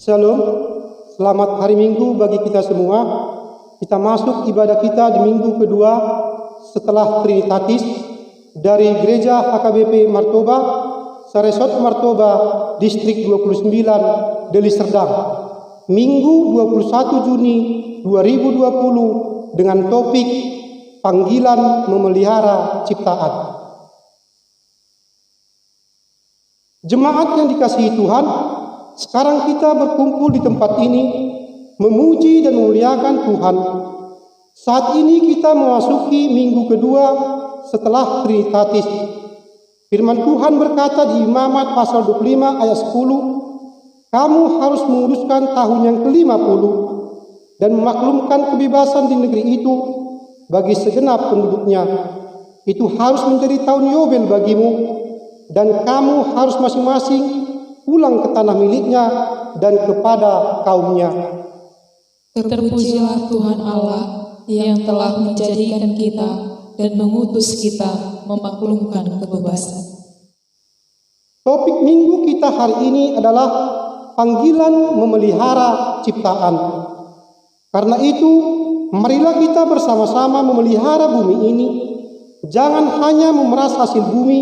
Shalom, selamat hari Minggu bagi kita semua. Kita masuk ibadah kita di minggu kedua setelah Trinitatis dari Gereja HKBP Martoba, Saresot Martoba, Distrik 29, Deli Serdang. Minggu 21 Juni 2020 dengan topik Panggilan Memelihara Ciptaan. Jemaat yang dikasihi Tuhan, sekarang kita berkumpul di tempat ini memuji dan memuliakan Tuhan. Saat ini kita memasuki minggu kedua setelah Trinitatis. Firman Tuhan berkata di Imamat pasal 25 ayat 10, kamu harus menguruskan tahun yang ke-50 dan memaklumkan kebebasan di negeri itu bagi segenap penduduknya. Itu harus menjadi tahun Yobel bagimu, dan kamu harus masing-masing pulang ke tanah miliknya dan kepada kaumnya. Terpujilah Tuhan Allah yang telah menjadikan kita dan mengutus kita memaklumkan kebebasan. Topik minggu kita hari ini adalah panggilan memelihara ciptaan. Karena itu, marilah kita bersama-sama memelihara bumi ini. Jangan hanya memeras hasil bumi,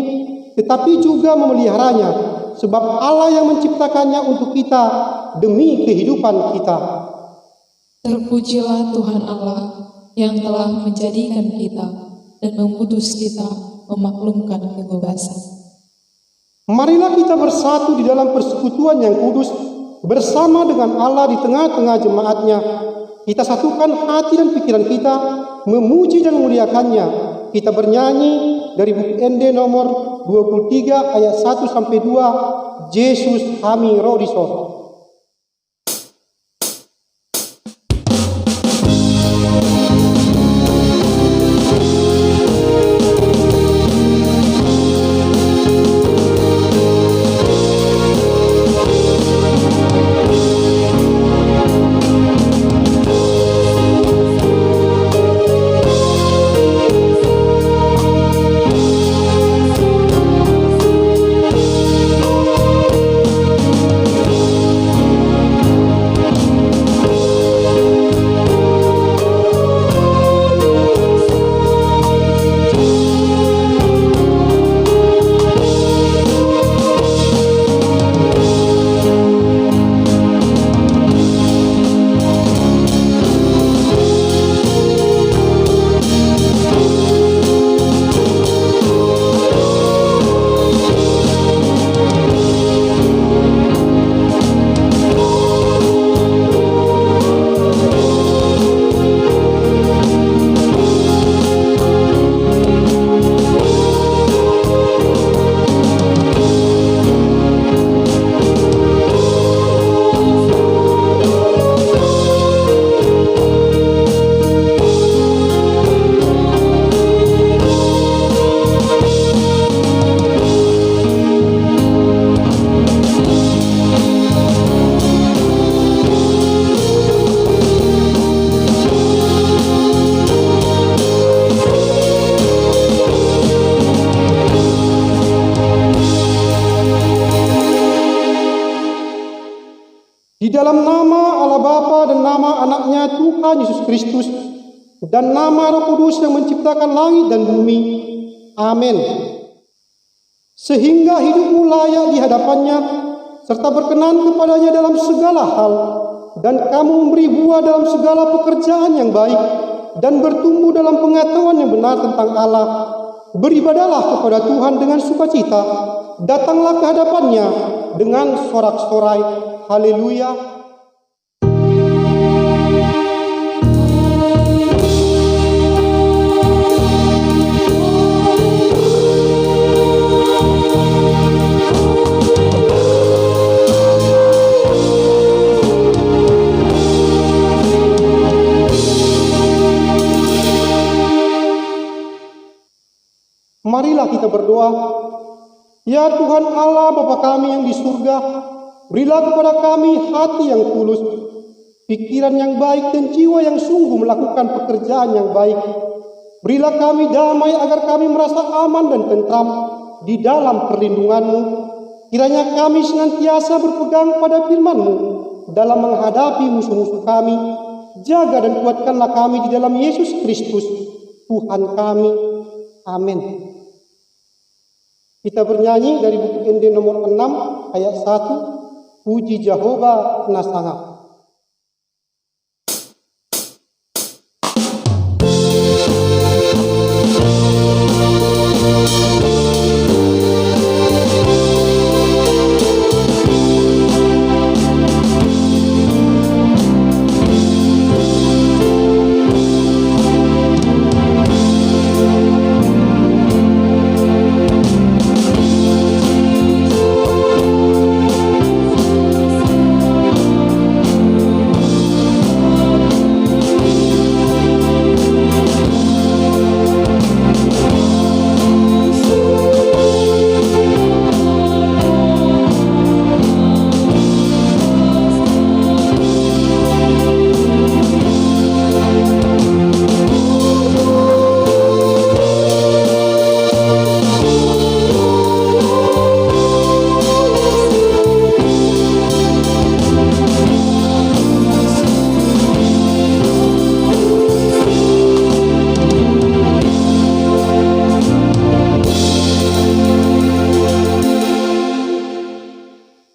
tetapi juga memeliharanya. Sebab Allah yang menciptakannya untuk kita demi kehidupan kita. Terpujilah Tuhan Allah yang telah menjadikan kita dan mengutus kita memaklumkan kebebasan. Marilah kita bersatu di dalam persekutuan yang kudus bersama dengan Allah di tengah-tengah jemaatnya. Kita satukan hati dan pikiran kita memuji dan memuliakannya. Kita bernyanyi dari buku ND nomor 23 ayat 1 sampai 2, Yesus kami rodiso. Di dalam nama Allah Bapa dan nama Anaknya Tuhan Yesus Kristus dan nama Roh Kudus yang menciptakan langit dan bumi. Amin. Sehingga hidupmu layak di hadapannya serta berkenan kepadanya dalam segala hal, dan kamu memberi buah dalam segala pekerjaan yang baik dan bertumbuh dalam pengetahuan yang benar tentang Allah. Beribadalah kepada Tuhan dengan sukacita, datanglah ke hadapannya dengan sorak-sorai. Haleluya. Marilah kita berdoa. Ya Tuhan Allah Bapa kami yang di surga, berilah kepada kami hati yang tulus, pikiran yang baik dan jiwa yang sungguh melakukan pekerjaan yang baik. Berilah kami damai agar kami merasa aman dan tentram di dalam perlindungan-Mu. Kiranya kami senantiasa berpegang pada firman-Mu dalam menghadapi musuh-musuh kami. Jaga dan kuatkanlah kami di dalam Yesus Kristus, Tuhan kami. Amin. Kita bernyanyi dari buku ND nomor 6 ayat 1, Puji Jehovah Nasanga.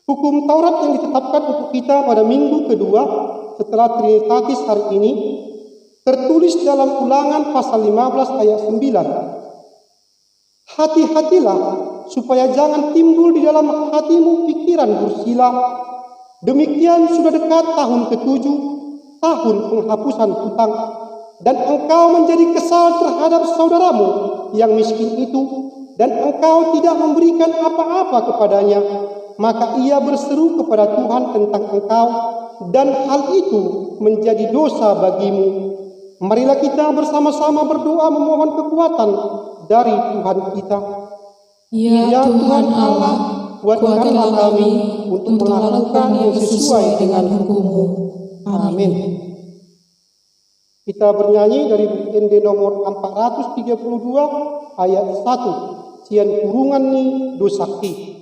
Hukum Taurat yang ditetapkan untuk kita pada minggu kedua setelah Trinitatis hari ini tertulis dalam Ulangan pasal 15 ayat 9. Hati-hatilah supaya jangan timbul di dalam hatimu pikiran bersila. Demikian sudah dekat tahun ke-7, tahun penghapusan hutang, dan engkau menjadi kesal terhadap saudaramu yang miskin itu, dan engkau tidak memberikan apa-apa kepadanya. Maka ia berseru kepada Tuhan tentang engkau, dan hal itu menjadi dosa bagimu. Marilah kita bersama-sama berdoa memohon kekuatan dari Tuhan kita. Ya Tuhan Allah, kuatkanlah kami untuk melakukan yang sesuai dengan hukum-Mu. Amin. Kita bernyanyi dari ND nomor 432 ayat 1, Sian kurungan ni dosakti.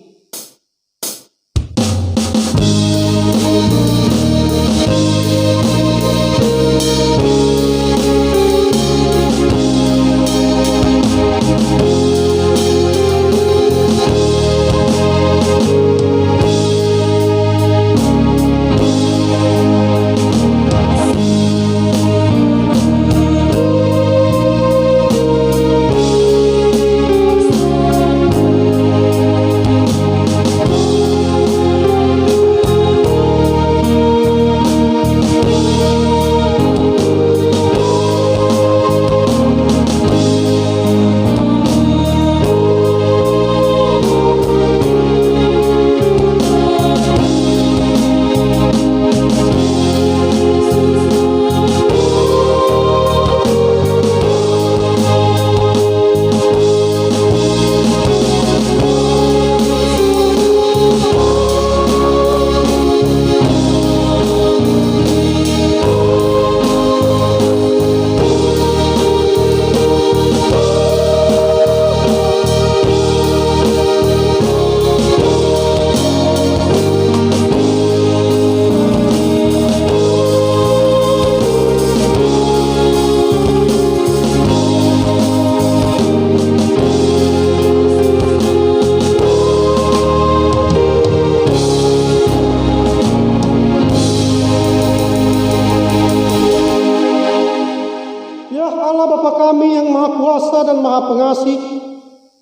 dan Maha Pengasih,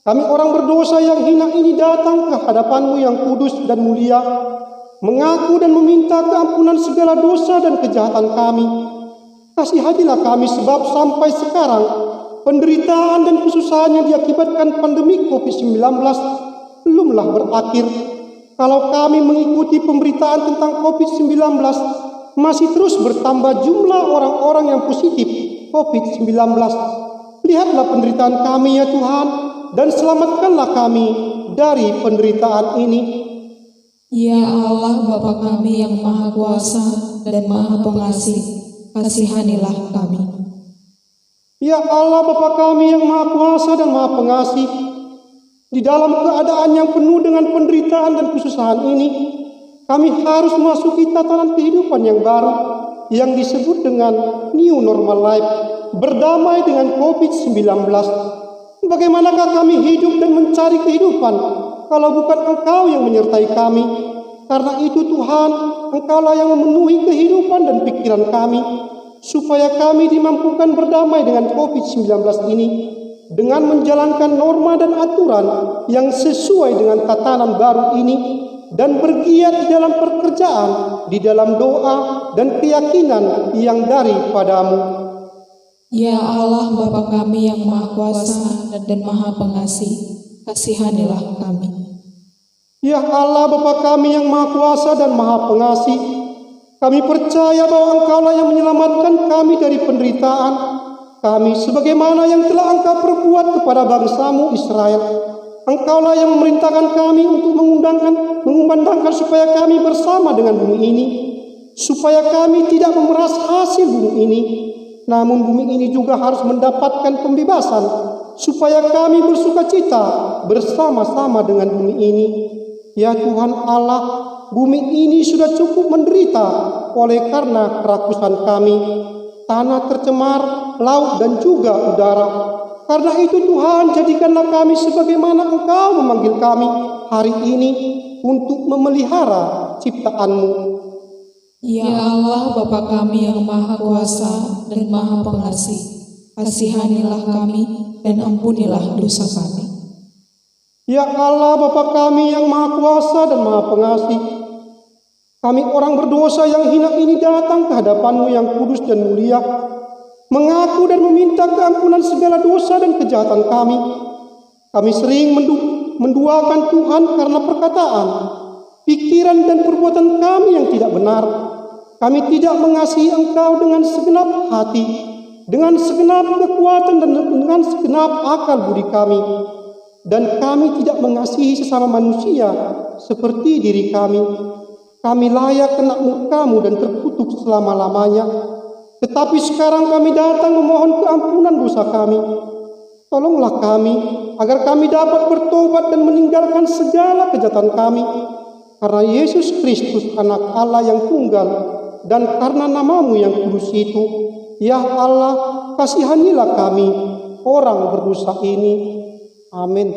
kami orang berdosa yang hina ini datang ke hadapan-Mu yang kudus dan mulia, mengaku dan meminta keampunan segala dosa dan kejahatan kami. Kasihanilah kami sebab sampai sekarang penderitaan dan kesusahan yang diakibatkan pandemi COVID-19 belumlah berakhir. Kalau kami mengikuti pemberitaan tentang COVID-19, masih terus bertambah jumlah orang-orang yang positif COVID-19. Lihatlah penderitaan kami ya Tuhan, dan selamatkanlah kami dari penderitaan ini. Ya Allah Bapa kami yang Maha Kuasa dan Maha Pengasih, kasihanilah kami. Ya Allah Bapa kami yang Maha Kuasa dan Maha Pengasih, di dalam keadaan yang penuh dengan penderitaan dan kesusahan ini, Kami harus memasuki tatanan kehidupan yang baru yang disebut dengan new normal life, berdamai dengan COVID-19. Bagaimanakah kami hidup dan mencari kehidupan kalau bukan Engkau yang menyertai kami? Karena itu Tuhan, Engkaulah yang memenuhi kehidupan dan pikiran kami, supaya kami dimampukan berdamai dengan COVID-19 ini dengan menjalankan norma dan aturan yang sesuai dengan tatanan baru ini dan bergiat di dalam pekerjaan, di dalam doa dan keyakinan yang daripadamu. Ya Allah Bapa kami yang Maha Kuasa dan Maha Pengasih, kasihanilah kami. Ya Allah Bapa kami yang Maha Kuasa dan Maha Pengasih, kami percaya bahwa Engkaulah yang menyelamatkan kami dari penderitaan kami sebagaimana yang telah Engkau perbuat kepada bangsa-Mu Israel. Engkaulah yang memerintahkan kami untuk mengumandangkan supaya kami bersama dengan bumi ini, supaya kami tidak memeras hasil bumi ini, namun bumi ini juga harus mendapatkan pembebasan, supaya kami bersukacita bersama-sama dengan bumi ini. Ya Tuhan Allah, bumi ini sudah cukup menderita oleh karena kerakusan kami. Tanah tercemar, laut dan juga udara. Karena itu Tuhan, jadikanlah kami sebagaimana Engkau memanggil kami hari ini untuk memelihara ciptaan-Mu. Ya Allah Bapa kami yang Maha Kuasa dan Maha Pengasih, kasihanilah kami dan ampunilah dosa kami. Ya Allah Bapa kami yang Maha Kuasa dan Maha Pengasih, kami orang berdosa yang hina ini datang ke hadapan-Mu yang kudus dan mulia, mengaku dan meminta keampunan segala dosa dan kejahatan kami. Kami sering menduakan Tuhan karena perkataan, pikiran dan perbuatan kami yang tidak benar. Kami tidak mengasihi Engkau dengan segenap hati, dengan segenap kekuatan dan dengan segenap akal budi kami. Dan kami tidak mengasihi sesama manusia seperti diri kami. Kami layak kena murka-Mu dan terkutuk selama-lamanya. Tetapi sekarang kami datang memohon keampunan dosa kami. Tolonglah kami agar kami dapat bertobat dan meninggalkan segala kejahatan kami. Karena Yesus Kristus anak Allah yang tunggal dan karena nama-Mu yang kudus itu, ya Allah, kasihanilah kami orang berdosa ini. Amin.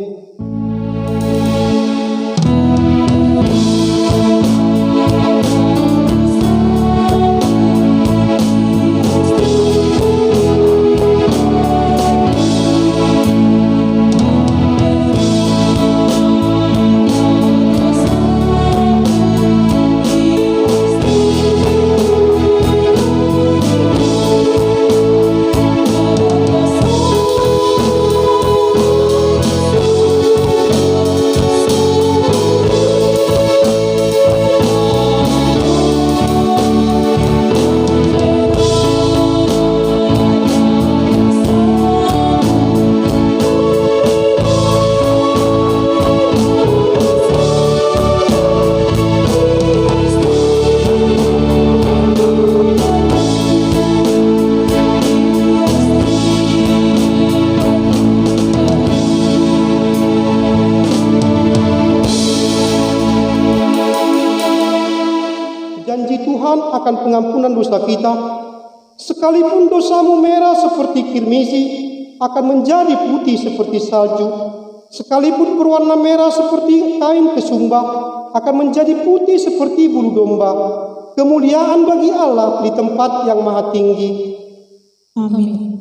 Janji Tuhan akan pengampunan dosa kita, sekalipun dosamu merah seperti kirmisi, akan menjadi putih seperti salju. Sekalipun berwarna merah seperti kain kesumba, akan menjadi putih seperti bulu domba. Kemuliaan bagi Allah di tempat yang maha tinggi. Amin.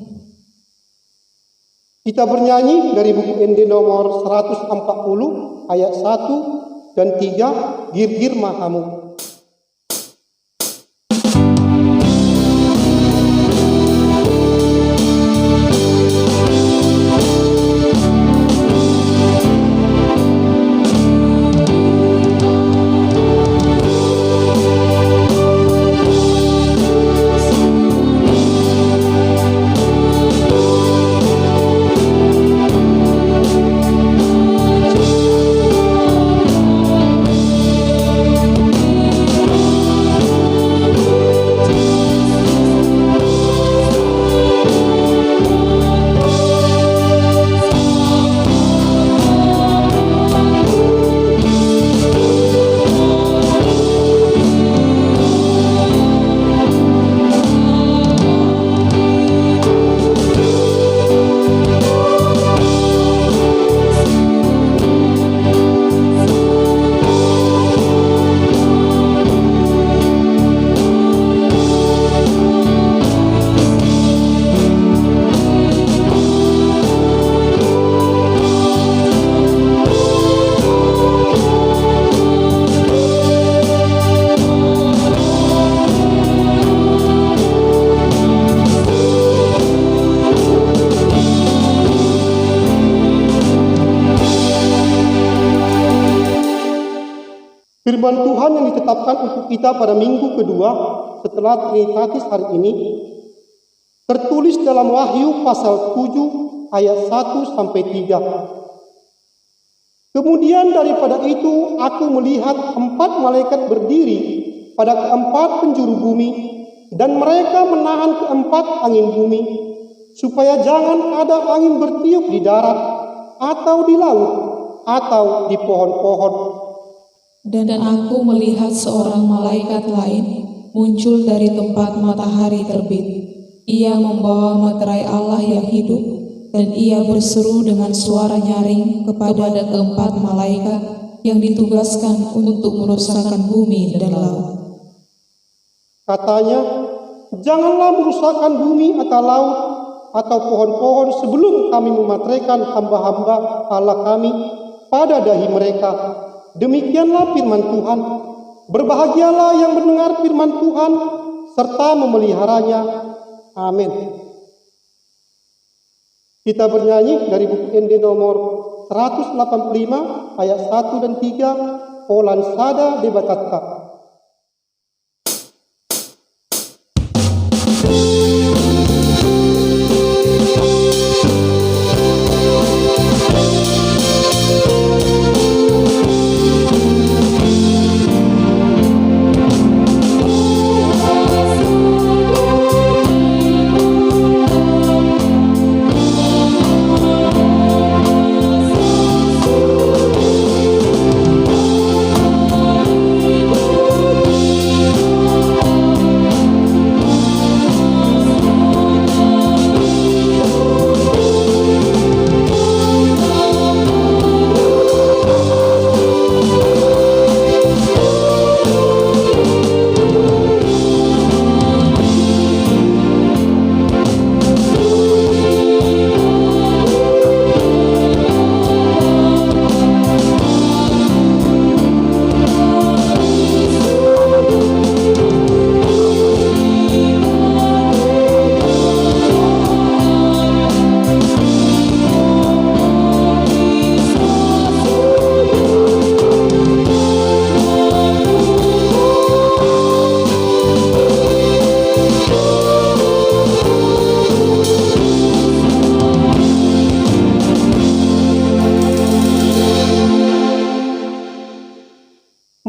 Kita bernyanyi dari buku ND nomor 140 ayat 1 dan 3, Gir-gir Mahamu. Firman Tuhan yang ditetapkan untuk kita pada minggu kedua setelah Trinitatis hari ini tertulis dalam Wahyu pasal 7 ayat 1 sampai 3. Kemudian daripada itu aku melihat 4 malaikat berdiri pada keempat penjuru bumi, dan mereka menahan keempat angin bumi, supaya jangan ada angin bertiup di darat, atau di laut, atau di pohon-pohon. Dan aku melihat seorang malaikat lain muncul dari tempat matahari terbit. Ia membawa materai Allah yang hidup, dan ia berseru dengan suara nyaring kepada keempat malaikat yang ditugaskan untuk merusakkan bumi dan laut. Katanya, janganlah merusakkan bumi atau laut atau pohon-pohon sebelum kami memateraikan hamba-hamba Allah kami pada dahi mereka. Demikianlah firman Tuhan. Berbahagialah yang mendengar firman Tuhan serta memeliharanya. Amin. Kita bernyanyi dari buku ND nomor 185 ayat 1 dan 3, O lansada debatatka.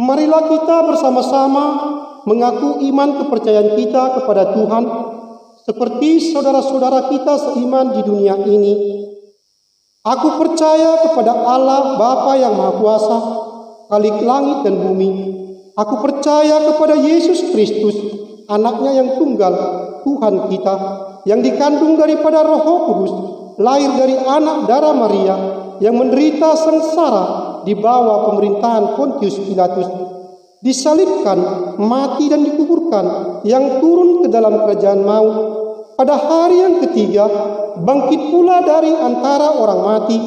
Marilah kita bersama-sama mengaku iman kepercayaan kita kepada Tuhan seperti saudara-saudara kita seiman di dunia ini. Aku percaya kepada Allah Bapa yang Maha Kuasa, Khalik langit dan bumi. Aku percaya kepada Yesus Kristus, Anaknya yang tunggal, Tuhan kita, yang dikandung daripada Roh Kudus, lahir dari anak darah Maria, yang menderita sengsara di bawah pemerintahan Pontius Pilatus, disalibkan, mati dan dikuburkan, yang turun ke dalam kerajaan maut, pada hari yang ketiga bangkit pula dari antara orang mati,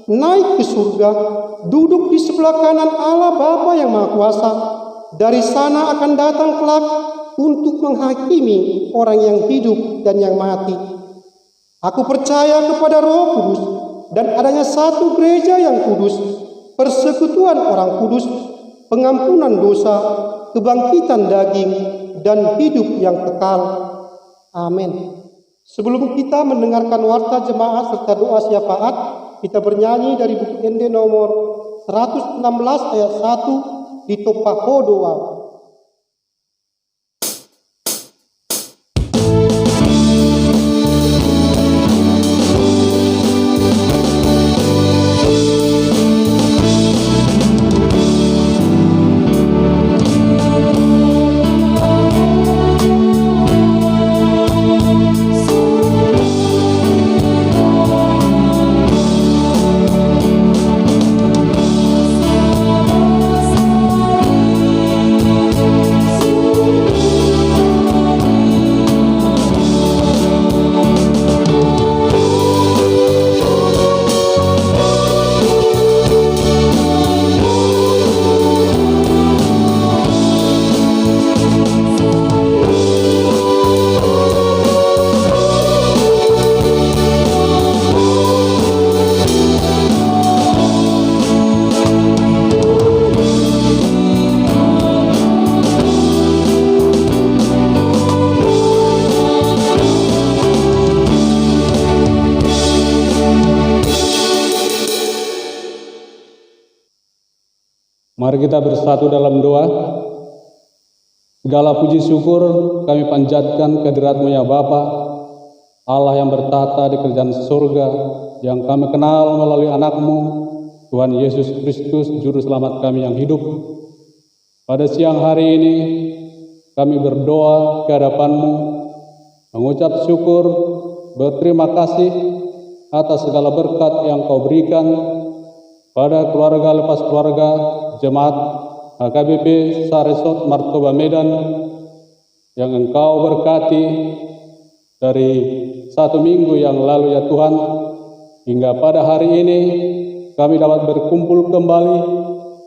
naik ke surga, duduk di sebelah kanan Allah Bapa yang Maha Kuasa. Dari sana akan datang kelak untuk menghakimi orang yang hidup dan yang mati. Aku percaya kepada Roh Kudus dan adanya satu gereja yang kudus, persekutuan orang kudus, pengampunan dosa, kebangkitan daging, dan hidup yang kekal. Amin. Sebelum kita mendengarkan warta jemaat serta doa syafaat, kita bernyanyi dari buku ND nomor 116 ayat 1 di Topaho doa. Mari kita bersatu dalam doa. Segala puji syukur kami panjatkan kehadirat-Mu ya Bapa, Allah yang bertata di kerajaan surga, yang kami kenal melalui anak-Mu, Tuhan Yesus Kristus, Juru Selamat kami yang hidup. Pada siang hari ini, kami berdoa ke hadapan-Mu, mengucap syukur, berterima kasih atas segala berkat yang Kau berikan pada keluarga lepas keluarga, jemaat HKBP Saresot Martoba Medan yang Engkau berkati dari 1 minggu yang lalu ya Tuhan, hingga pada hari ini kami dapat berkumpul kembali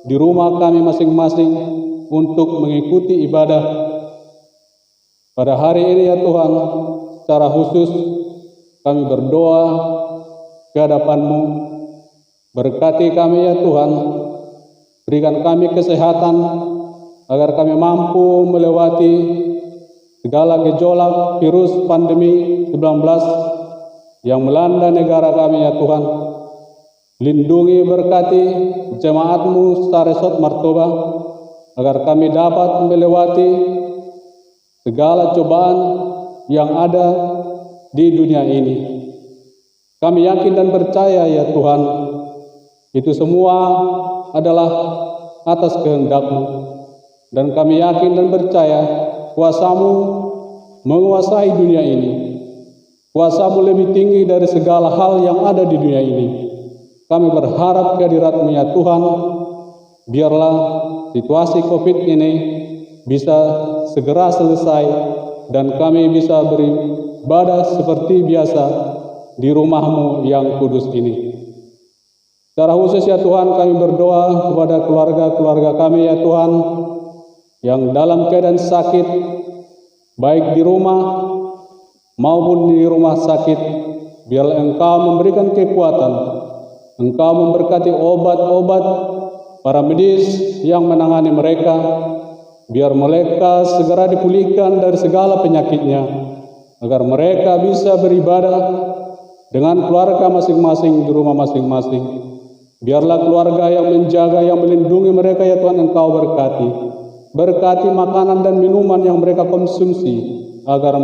di rumah kami masing-masing untuk mengikuti ibadah. Pada hari ini ya Tuhan, secara khusus kami berdoa ke hadapan-Mu, berkati kami ya Tuhan, berikan kami kesehatan agar kami mampu melewati segala gejolak virus pandemi 19 yang melanda negara kami ya Tuhan. Lindungi berkati jemaat-Mu Saresot Martoba agar kami dapat melewati segala cobaan yang ada di dunia ini. Kami yakin dan percaya ya Tuhan, itu semua adalah atas kehendak-Mu, dan kami yakin dan percaya kuasa-Mu menguasai dunia ini. Kuasa-Mu lebih tinggi dari segala hal yang ada di dunia ini. Kami berharap kehadirat-Mu ya Tuhan, biarlah situasi COVID ini bisa segera selesai dan kami bisa beribadah seperti biasa di rumah-Mu yang kudus ini. Secara khusus ya Tuhan, kami berdoa kepada keluarga-keluarga kami ya Tuhan, yang dalam keadaan sakit, baik di rumah maupun di rumah sakit. Biarlah Engkau memberikan kekuatan, Engkau memberkati obat-obat para medis yang menangani mereka, biar mereka segera dipulihkan dari segala penyakitnya, agar mereka bisa beribadah dengan keluarga masing-masing di rumah masing-masing. Biarlah keluarga yang menjaga, yang melindungi mereka ya Tuhan, Engkau berkati. Berkati makanan dan minuman yang mereka konsumsi, agar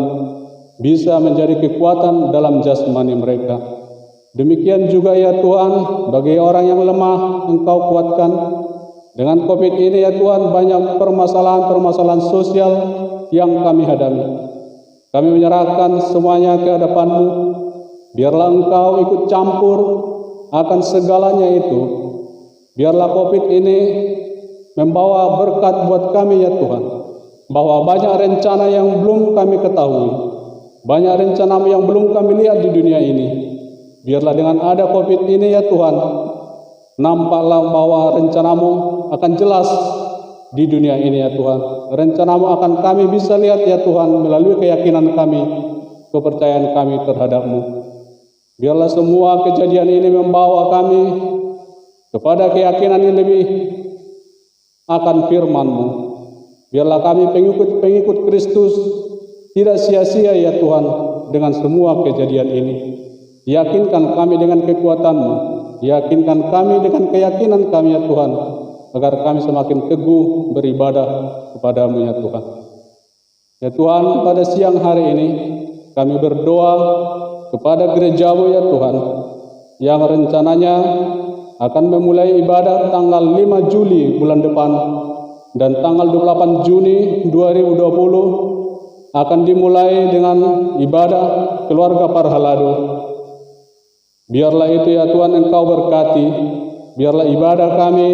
bisa menjadi kekuatan dalam jasmani mereka. Demikian juga ya Tuhan, bagi orang yang lemah, Engkau kuatkan. Dengan COVID ini ya Tuhan, banyak permasalahan-permasalahan sosial yang kami hadapi. Kami menyerahkan semuanya ke hadapan-Mu. Biarlah Engkau ikut campur akan segalanya itu. Biarlah COVID ini membawa berkat buat kami ya Tuhan, bahwa banyak rencana yang belum kami ketahui, banyak rencana yang belum kami lihat di dunia ini. Biarlah dengan ada COVID ini ya Tuhan, nampaklah bahwa rencana-Mu akan jelas di dunia ini ya Tuhan. Rencana-Mu akan kami bisa lihat ya Tuhan melalui keyakinan kami, kepercayaan kami terhadap-Mu. Biarlah semua kejadian ini membawa kami kepada keyakinan yang lebih akan firman-Mu. Biarlah kami pengikut Kristus tidak sia-sia ya Tuhan dengan semua kejadian ini. Yakinkan kami dengan kekuatan-Mu, yakinkan kami dengan keyakinan kami ya Tuhan, agar kami semakin teguh beribadah kepada-Mu ya Tuhan. Ya Tuhan, pada siang hari ini kami berdoa kepada gereja-Mu ya Tuhan, yang rencananya akan memulai ibadah tanggal 5 Juli bulan depan, dan tanggal 28 Juni 2020 akan dimulai dengan ibadah keluarga Parhalado. Biarlah itu ya Tuhan Engkau berkati, biarlah ibadah kami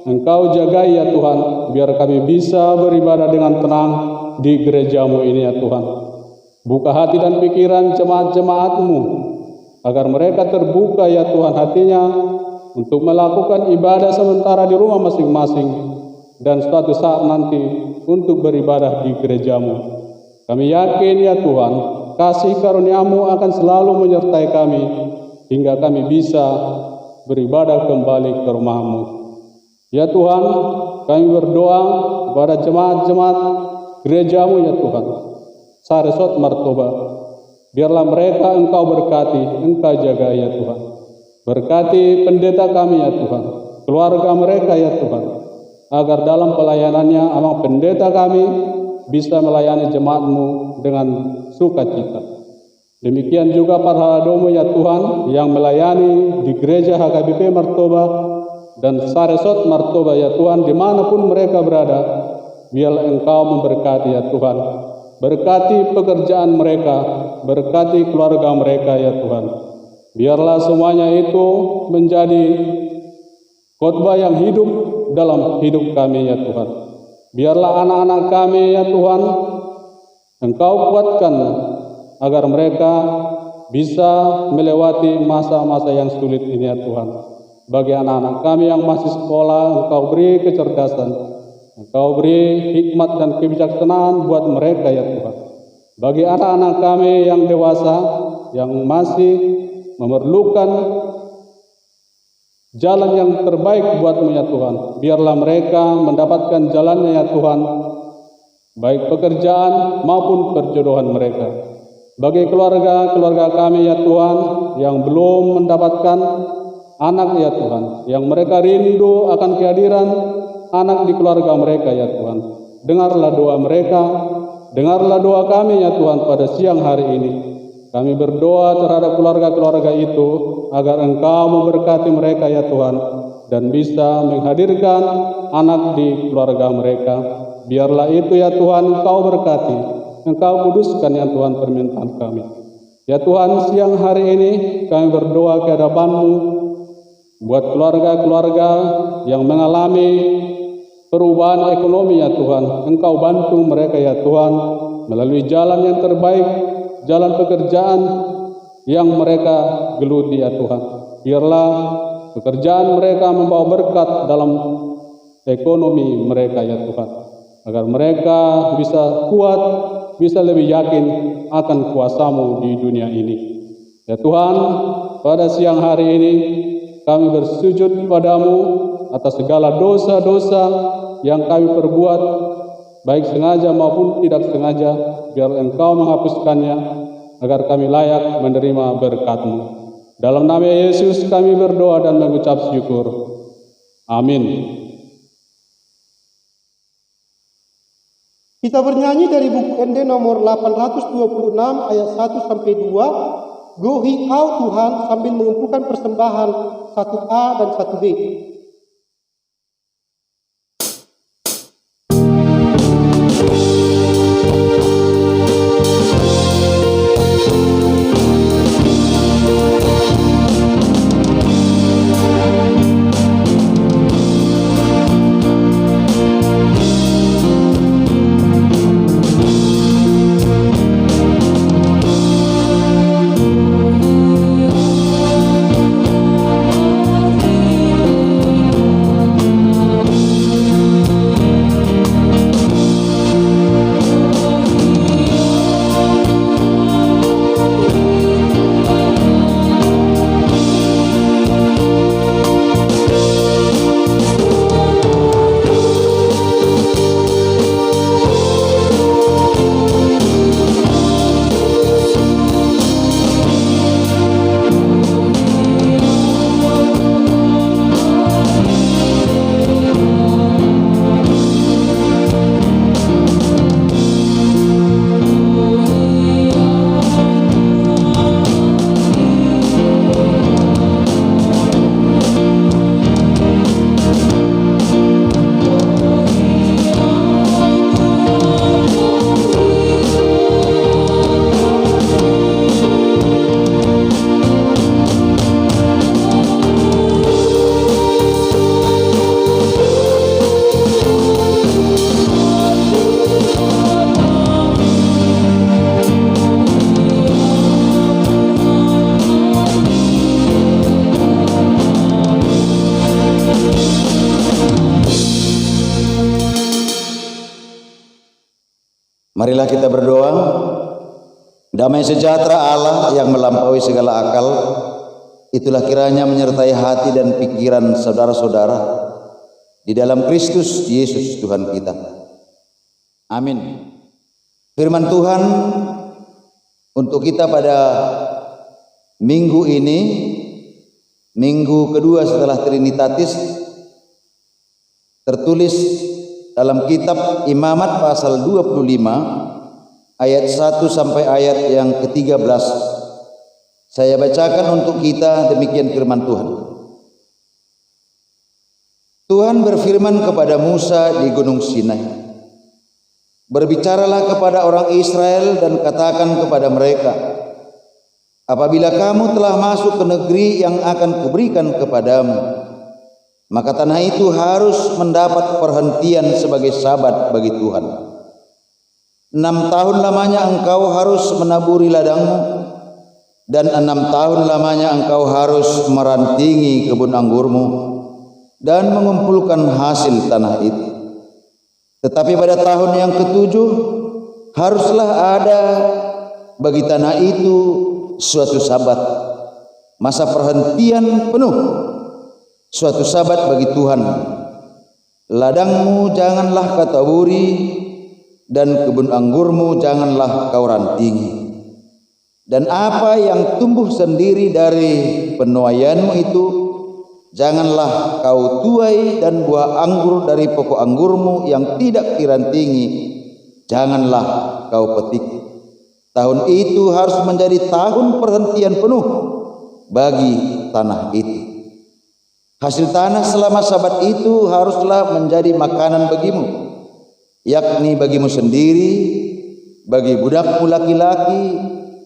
Engkau jagai ya Tuhan, biar kami bisa beribadah dengan tenang di gereja-Mu ini ya Tuhan. Buka hati dan pikiran jemaat-jemaat-Mu, agar mereka terbuka ya Tuhan hatinya untuk melakukan ibadah sementara di rumah masing-masing, dan suatu saat nanti untuk beribadah di gereja-Mu. Kami yakin ya Tuhan, kasih karunia-Mu akan selalu menyertai kami, hingga kami bisa beribadah kembali ke rumah-Mu. Ya Tuhan, kami berdoa kepada jemaat-jemaat gereja-Mu ya Tuhan, Saresot Martoba. Biarlah mereka Engkau berkati, Engkau jaga ya Tuhan. Berkati pendeta kami ya Tuhan, keluarga mereka ya Tuhan. agar dalam pelayanannya Amang Pendeta kami bisa melayani jemaat-Mu dengan sukacita. Demikian juga para haladomu ya Tuhan yang melayani di gereja HKBP Martoba dan Saresot Martoba ya Tuhan, dimanapun mereka berada, biarlah Engkau memberkati ya Tuhan. Berkati pekerjaan mereka, berkati keluarga mereka ya Tuhan. Biarlah semuanya itu menjadi khotbah yang hidup dalam hidup kami ya Tuhan. Biarlah anak-anak kami ya Tuhan, Engkau kuatkan agar mereka bisa melewati masa-masa yang sulit ini ya Tuhan. Bagi anak-anak kami yang masih sekolah, Engkau beri kecerdasan, Engkau beri hikmat dan kebijaksanaan buat mereka ya Tuhan. Bagi anak-anak kami yang dewasa, yang masih memerlukan jalan yang terbaik buat-Mu ya Tuhan, biarlah mereka mendapatkan jalannya ya Tuhan, baik pekerjaan maupun perjodohan mereka. Bagi keluarga kami ya Tuhan yang belum mendapatkan anak ya Tuhan, yang mereka rindu akan kehadiran anak di keluarga mereka ya Tuhan, dengarlah doa mereka, dengarlah doa kami ya Tuhan pada siang hari ini. Kami berdoa terhadap keluarga-keluarga itu agar Engkau memberkati mereka ya Tuhan, dan bisa menghadirkan anak di keluarga mereka. Biarlah itu ya Tuhan Engkau berkati, Engkau kuduskan ya Tuhan permintaan kami. Ya Tuhan, siang hari ini kami berdoa ke hadapan-Mu buat keluarga-keluarga yang mengalami perubahan ekonomi ya Tuhan. Engkau bantu mereka ya Tuhan melalui jalan yang terbaik, jalan pekerjaan yang mereka geluti ya Tuhan. Biarlah pekerjaan mereka membawa berkat dalam ekonomi mereka ya Tuhan, agar mereka bisa kuat, bisa lebih yakin akan kuasa-Mu di dunia ini. Ya Tuhan, pada siang hari ini kami bersujud padamu atas segala dosa-dosa yang kami perbuat, baik sengaja maupun tidak sengaja. Biar Engkau menghapuskannya, agar kami layak menerima berkat-Mu. Dalam nama Yesus kami berdoa dan mengucap syukur. Amin. Kita bernyanyi dari buku ND nomor 826 ayat 1 sampai 2. Glory Kau Tuhan, sambil mengumpulkan persembahan 1A dan 1B. Marilah kita berdoa. Damai sejahtera Allah yang melampaui segala akal, itulah kiranya menyertai hati dan pikiran saudara-saudara di dalam Kristus Yesus Tuhan kita. Amin. Firman Tuhan untuk kita pada minggu ini, minggu kedua setelah Trinitatis, tertulis dalam kitab Imamat pasal 25 ayat 1 sampai ayat yang ke-13. Saya bacakan untuk kita, demikian firman Tuhan. Tuhan berfirman kepada Musa di Gunung Sinai, "Berbicaralah kepada orang Israel dan katakan kepada mereka, apabila kamu telah masuk ke negeri yang akan kuberikan kepadamu, maka tanah itu harus mendapat perhentian sebagai sabat bagi Tuhan. 6 tahun lamanya engkau harus menaburi ladangmu, dan 6 tahun lamanya engkau harus merantingi kebun anggurmu dan mengumpulkan hasil tanah itu. Tetapi pada tahun yang ke-7 haruslah ada bagi tanah itu suatu sabat, masa perhentian penuh, suatu sabat bagi Tuhan. Ladangmu janganlah kau taburi, dan kebun anggurmu janganlah kau rantingi. Dan apa yang tumbuh sendiri dari penuaianmu itu janganlah kau tuai, dan buah anggur dari pokok anggurmu yang tidak dirantingi janganlah kau petik. Tahun itu harus menjadi tahun perhentian penuh bagi tanah itu. Hasil tanah selama sabat itu haruslah menjadi makanan bagimu, yakni bagimu sendiri, bagi budakmu laki-laki,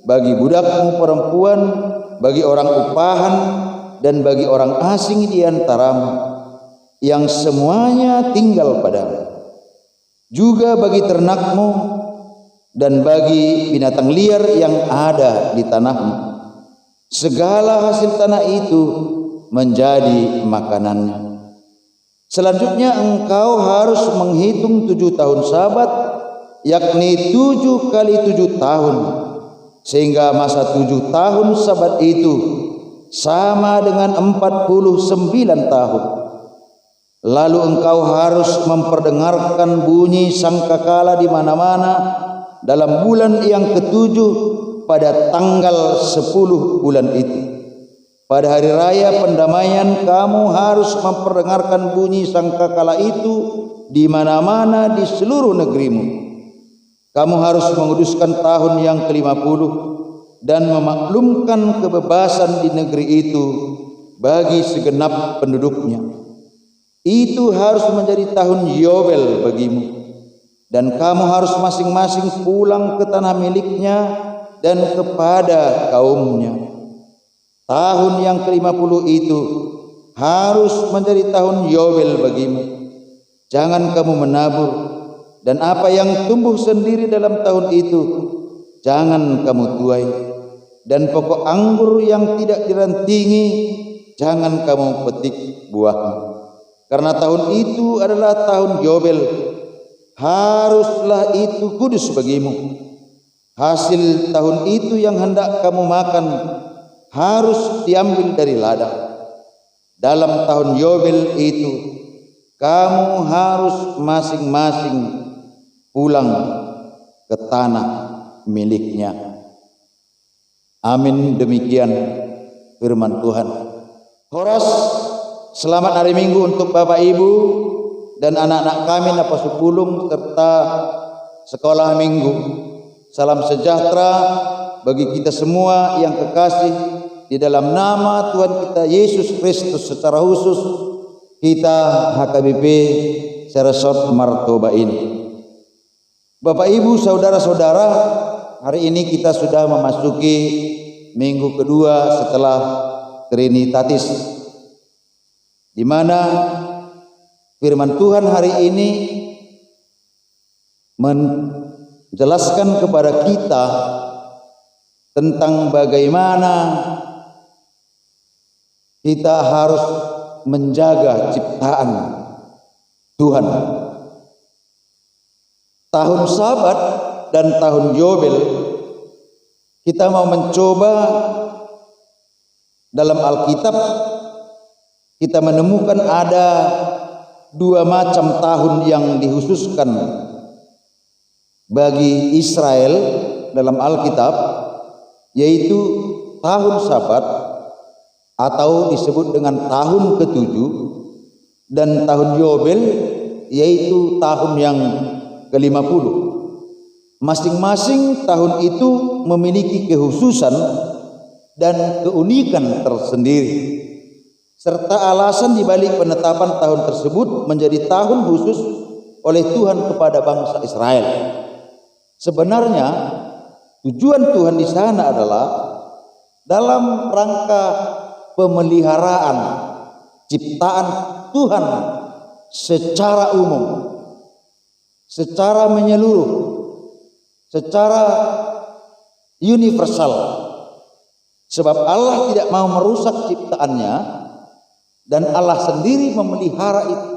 bagi budakmu perempuan, bagi orang upahan, dan bagi orang asing di antaramu yang semuanya tinggal padamu, juga bagi ternakmu dan bagi binatang liar yang ada di tanahmu. Segala hasil tanah itu menjadi makanannya. Selanjutnya engkau harus menghitung 7 tahun sabat, yakni 7 kali 7 tahun, sehingga masa 7 tahun sabat itu sama dengan 49 tahun. Lalu engkau harus memperdengarkan bunyi sangkakala di mana-mana dalam bulan yang ke-7 pada tanggal 10 bulan itu. Pada hari raya pendamaian kamu harus memperdengarkan bunyi sangkakala itu di mana-mana di seluruh negerimu. Kamu harus menguduskan tahun yang ke-50 dan memaklumkan kebebasan di negeri itu bagi segenap penduduknya. Itu harus menjadi tahun Yobel bagimu, dan kamu harus masing-masing pulang ke tanah miliknya dan kepada kaumnya. Tahun yang ke-50 itu harus menjadi tahun Yobel bagimu. Jangan kamu menabur, dan apa yang tumbuh sendiri dalam tahun itu jangan kamu tuai, dan pokok anggur yang tidak dirantingi jangan kamu petik buahnya. Karena tahun itu adalah tahun Yobel, haruslah itu kudus bagimu. Hasil tahun itu yang hendak kamu makan harus diambil dari ladang. Dalam tahun Yobel itu kamu harus masing-masing pulang ke tanah miliknya. Amin. Demikian firman Tuhan. Horas, selamat hari Minggu untuk Bapak Ibu dan anak-anak kami Napa Supulung serta sekolah Minggu. Salam sejahtera bagi kita semua yang kekasih. Di dalam nama Tuhan kita Yesus Kristus secara khusus kita HKBP Seresot Martoba ini. Bapak Ibu, saudara-saudara, hari ini kita sudah memasuki minggu kedua setelah Trinitatis, di mana firman Tuhan hari ini menjelaskan kepada kita tentang bagaimana kita harus menjaga ciptaan Tuhan. Tahun Sabat dan tahun Yobel, kita mau mencoba dalam Alkitab, kita menemukan ada 2 macam tahun yang dikhususkan bagi Israel dalam Alkitab, yaitu tahun Sabat atau disebut dengan tahun ke-7 dan tahun Yobel yaitu tahun yang ke-50. Masing-masing tahun itu memiliki kekhususan dan keunikan tersendiri, serta alasan dibalik penetapan tahun tersebut menjadi tahun khusus oleh Tuhan kepada bangsa Israel. Sebenarnya tujuan Tuhan di sana adalah dalam rangka pemeliharaan ciptaan Tuhan secara umum, secara menyeluruh, secara universal. Sebab Allah tidak mau merusak ciptaannya dan Allah sendiri memelihara itu.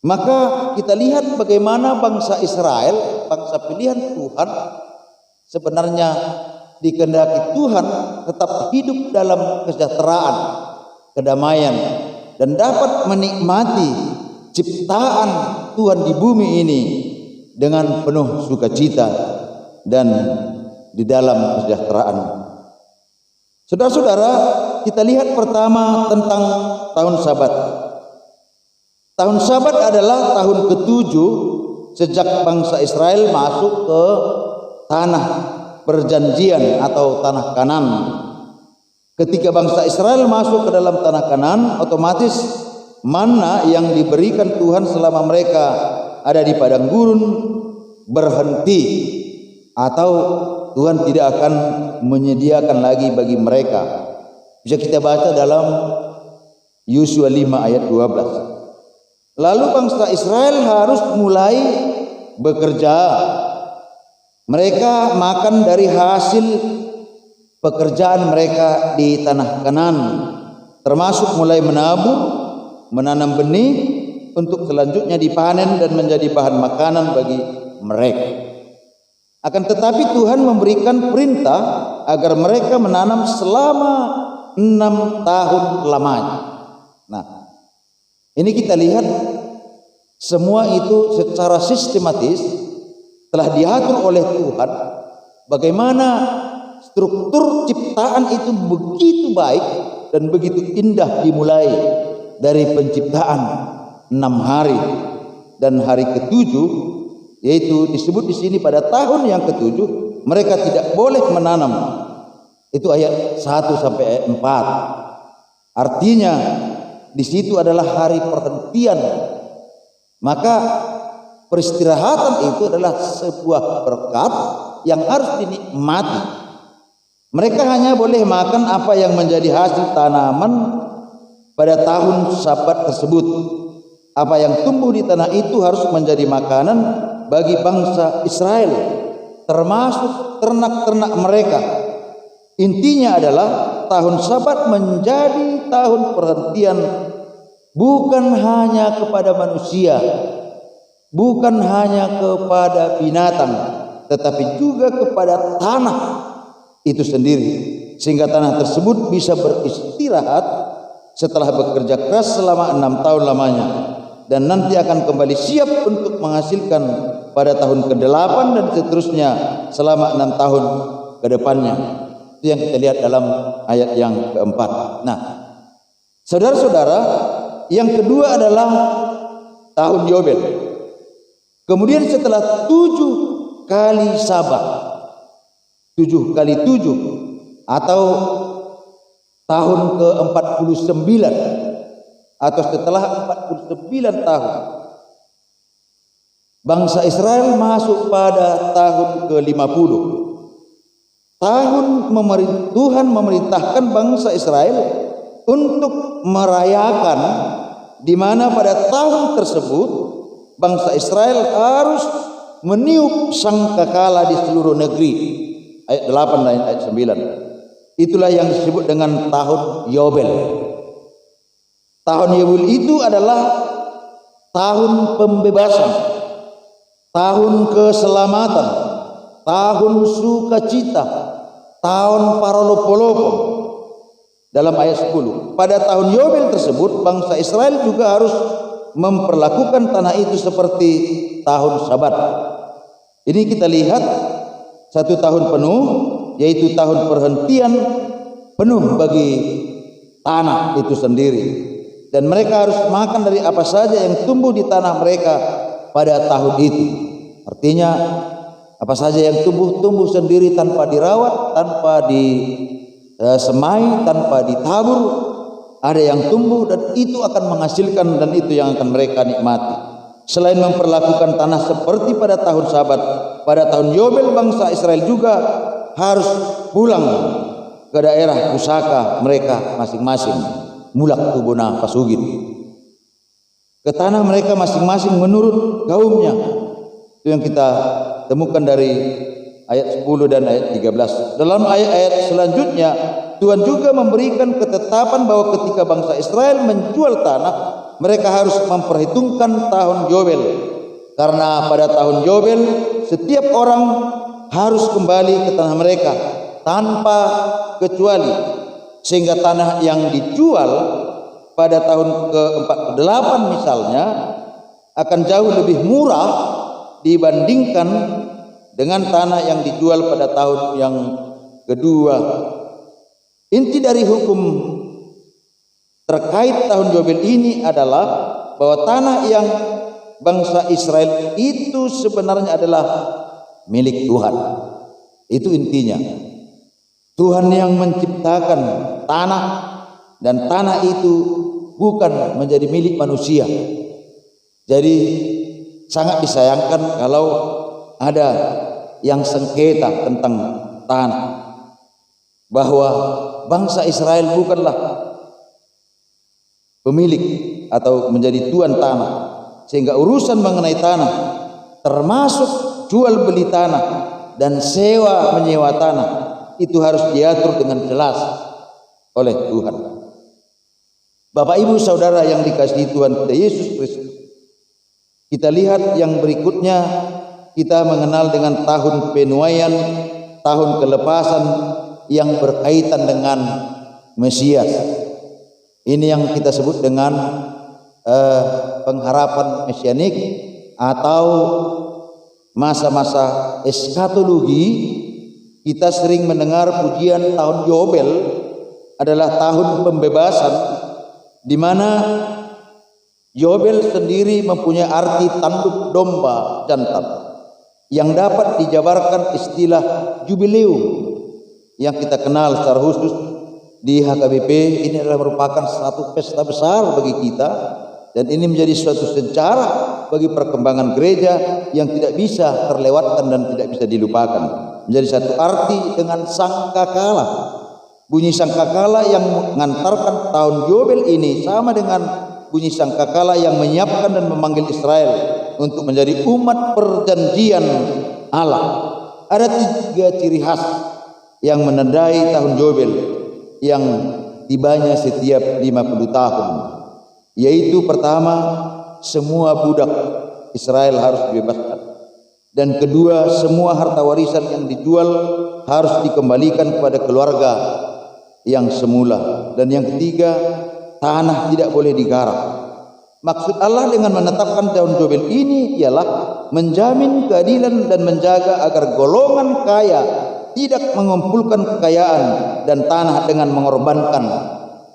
Maka kita lihat bagaimana bangsa Israel, bangsa pilihan Tuhan, sebenarnya dikehendaki Tuhan tetap hidup dalam kesejahteraan, kedamaian, dan dapat menikmati ciptaan Tuhan di bumi ini dengan penuh sukacita dan di dalam kesejahteraan. Saudara-saudara, kita lihat pertama tentang tahun Sabat. Tahun Sabat adalah tahun ke-7 sejak bangsa Israel masuk ke tanah perjanjian atau tanah Kanaan. Ketika bangsa Israel masuk ke dalam tanah Kanaan, otomatis manna yang diberikan Tuhan selama mereka ada di padang gurun berhenti, atau Tuhan tidak akan menyediakan lagi bagi mereka. Bisa kita baca dalam Yosua 5 ayat 12. Lalu bangsa Israel harus mulai bekerja. Mereka makan dari hasil pekerjaan mereka di tanah Kanaan, termasuk mulai menabur, menanam benih untuk selanjutnya dipanen dan menjadi bahan makanan bagi mereka. Akan tetapi Tuhan memberikan perintah agar mereka menanam selama 6 tahun lamanya. Nah, ini kita lihat semua itu secara sistematis telah diatur oleh Tuhan. Bagaimana struktur ciptaan itu begitu baik dan begitu indah, dimulai dari penciptaan 6 hari dan hari ke-7, yaitu disebut di sini pada tahun yang ke-7 mereka tidak boleh menanam. Itu ayat 1 sampai ayat 4. Artinya di situ adalah hari perhentian. Maka peristirahatan itu adalah sebuah berkat yang harus dinikmati. Mereka hanya boleh makan apa yang menjadi hasil tanaman pada tahun Sabat tersebut. Apa yang tumbuh di tanah itu harus menjadi makanan bagi bangsa Israel, termasuk ternak-ternak mereka. Intinya adalah tahun Sabat menjadi tahun perhentian, bukan hanya kepada manusia, bukan hanya kepada binatang, tetapi juga kepada tanah itu sendiri, sehingga tanah tersebut bisa beristirahat setelah bekerja keras selama 6 tahun lamanya, dan nanti akan kembali siap untuk menghasilkan pada tahun ke-8 dan seterusnya selama 6 tahun ke depannya. Itu yang kita lihat dalam ayat yang ke-4. Nah, saudara-saudara, yang kedua adalah tahun Yobel. Kemudian setelah 7 kali Sabat, 7 kali 7 atau tahun ke-49, atau setelah 49 tahun bangsa Israel masuk pada tahun ke-50. Tuhan memerintahkan bangsa Israel untuk merayakan, di mana pada tahun tersebut bangsa Israel harus meniup sangkakala di seluruh negeri. Ayat 8 dan ayat 9. Itulah yang disebut dengan tahun Yobel. Tahun Yobel itu adalah tahun pembebasan, tahun keselamatan, tahun sukacita, tahun paralopo-lopo. Dalam ayat 10, pada tahun Yobel tersebut bangsa Israel juga harus memperlakukan tanah itu seperti tahun Sabat. Ini kita lihat 1 tahun penuh, yaitu tahun perhentian penuh bagi tanah itu sendiri. dan mereka harus makan dari apa saja yang tumbuh di tanah mereka pada tahun itu. Artinya apa saja yang tumbuh sendiri tanpa dirawat, tanpa disemai, tanpa ditabur, ada yang tumbuh dan itu akan menghasilkan, dan itu yang akan mereka nikmati. Selain memperlakukan tanah seperti pada tahun Sabat, pada tahun Yobel bangsa Israel juga harus pulang ke daerah pusaka mereka masing-masing, mulak tubuna pasugit, ke tanah mereka masing-masing menurut kaumnya. Itu yang kita temukan dari ayat 10 dan ayat 13. Dalam ayat-ayat selanjutnya Tuhan juga memberikan ketetapan bahwa ketika bangsa Israel menjual tanah, mereka harus memperhitungkan tahun Yobel, karena pada tahun Yobel setiap orang harus kembali ke tanah mereka tanpa kecuali, sehingga tanah yang dijual pada tahun ke-48 misalnya akan jauh lebih murah dibandingkan dengan tanah yang dijual pada tahun yang kedua. Inti dari hukum terkait tahun Yobel ini adalah bahwa tanah yang bangsa Israel itu sebenarnya adalah milik Tuhan. Itu intinya. Tuhan yang menciptakan tanah, dan tanah itu bukan menjadi milik manusia. Jadi sangat disayangkan kalau ada yang sengketa tentang tanah, bahwa bangsa Israel bukanlah pemilik atau menjadi tuan tanah, sehingga urusan mengenai tanah termasuk jual beli tanah dan sewa menyewa tanah itu harus diatur dengan jelas oleh Tuhan. Bapak Ibu Saudara yang dikasihi Tuhan kita Yesus Kristus, kita lihat yang berikutnya, kita mengenal dengan tahun penuaian, tahun kelepasan yang berkaitan dengan Mesias. Ini yang kita sebut dengan pengharapan mesianik atau masa-masa eskatologi. Kita sering mendengar pujian tahun Yobel adalah tahun pembebasan, di mana Yobel sendiri mempunyai arti tanduk domba jantan yang dapat dijabarkan istilah jubileum yang kita kenal secara khusus di HKBP. Ini adalah merupakan satu pesta besar bagi kita, dan ini menjadi suatu sejarah bagi perkembangan gereja yang tidak bisa terlewatkan dan tidak bisa dilupakan. Menjadi satu arti dengan sangkakala. Bunyi sangkakala yang mengantarkan tahun Yobel ini sama dengan bunyi sangkakala yang menyiapkan dan memanggil Israel untuk menjadi umat perjanjian Allah. Ada 3 ciri khas yang menandai tahun Yobel yang tibanya setiap 50 tahun. Yaitu pertama, semua budak Israel harus dibebaskan. Dan kedua, semua harta warisan yang dijual harus dikembalikan kepada keluarga yang semula. Dan yang ketiga, tanah tidak boleh digarap. Maksud Allah dengan menetapkan tahun Yobel ini ialah menjamin keadilan dan menjaga agar golongan kaya tidak mengumpulkan kekayaan dan tanah dengan mengorbankan